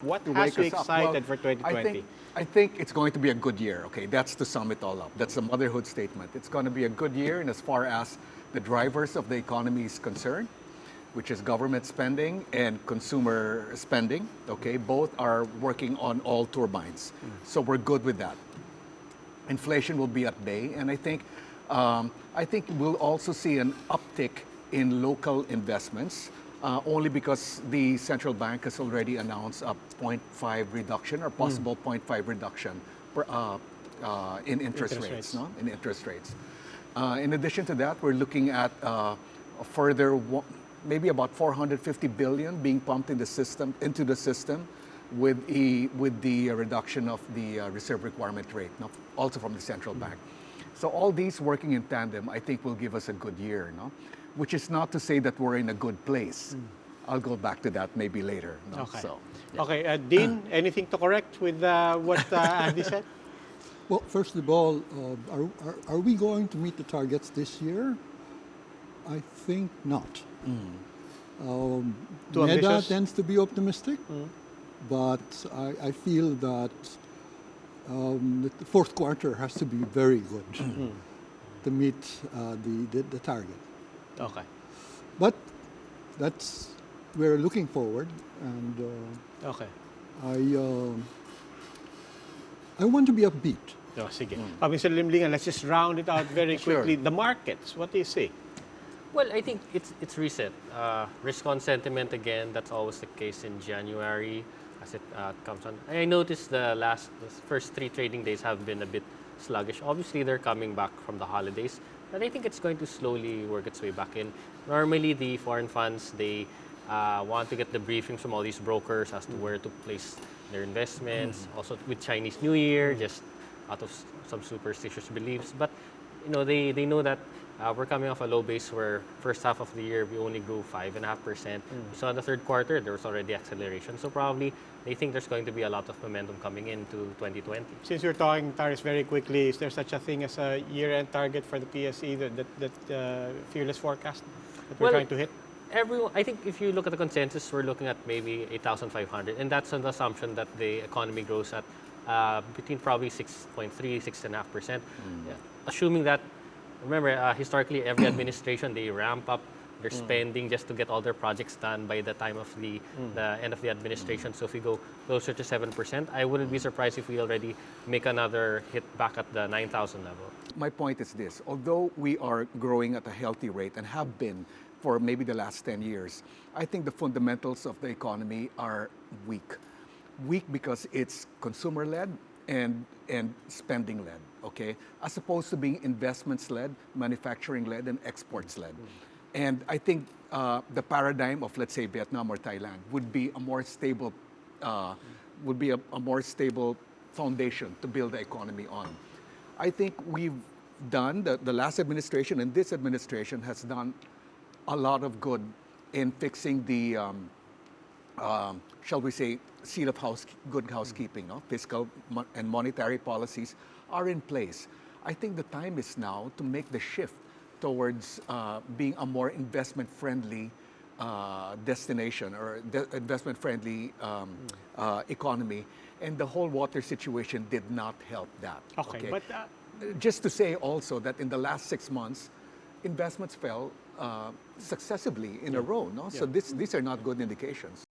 What to has wake you us up. excited for I 2020? think I think it's going to be a good year. Okay, that's to sum it all up. That's the motherhood statement. It's going to be a good year in as far as the drivers of the economy is concerned, which is government spending and consumer spending. Okay, both are working on all turbines, so we're good with that. Inflation will be at bay, and I think we'll also see an uptick in local investments, only because the central bank has already announced a zero point 0.5 reduction or possible zero point 0.5 reduction in interest Interest rates. rates. No, in interest rates. In addition to that, we're looking at a further maybe about 450 billion being pumped in the system into the system with the reduction of the reserve requirement rate, no? Also from the central bank. So all these working in tandem, I think, will give us a good year, no? Which is not to say that we're in a good place. I'll go back to that maybe later. No? Okay. So, Okay, Dean, anything to correct with what Andy said? Well, first of all, are we going to meet the targets this year? I think not. Too NEDA ambitious? tends to be optimistic, but I feel that the fourth quarter has to be very good to meet the target. Okay. But that's we're looking forward, and Okay. I want to be upbeat. No, sige. Mr. Limlingan, let's just round it out very Sure. quickly. The markets, what do you see? Well, I think it's reset. Risk-on sentiment again. That's always the case in January as it comes on. I noticed the first 3 trading days have been a bit sluggish. Obviously, they're coming back from the holidays, but I think it's going to slowly work its way back in. Normally, the foreign funds they want to get the briefings from all these brokers as to where to place their investments. Also, with Chinese New Year, just out of some superstitious beliefs, but they know that we're coming off a low base where first half of the year we only grew 5.5%. So in the third quarter there was already acceleration. So probably they think there's going to be a lot of momentum coming into 2020. Since we're talking tariffs very quickly, is there such a thing as a year-end target for the PSE, that fearless forecast that we're trying to hit? Everyone, I think if you look at the consensus, we're looking at maybe 8,500, and that's an assumption that the economy grows at between probably 6.3, 6.5%. Yeah. Assuming that, remember, historically, every administration, they ramp up their spending just to get all their projects done by the time of the end of the administration. So if we go closer to 7%, I wouldn't be surprised if we already make another hit back at the 9,000 level. my point is this: although we are growing at a healthy rate and have been for maybe the last 10 years, I think the fundamentals of the economy are weak. Weak because it's consumer-led and spending-led, okay? As opposed to being investments-led, manufacturing-led, and exports-led. And I think the paradigm of, let's say, Vietnam or Thailand would be a more stable, a more stable foundation to build the economy on. I think we've done, the last administration and this administration has done a lot of good in fixing the, shall we say, seal of good housekeeping. No? Fiscal and monetary policies are in place. I think the time is now to make the shift towards being a more investment-friendly destination or investment-friendly economy. And the whole water situation did not help that. Okay, but just to say also that in the last 6 months, investments fell successively in a row. No? So these are not good indications.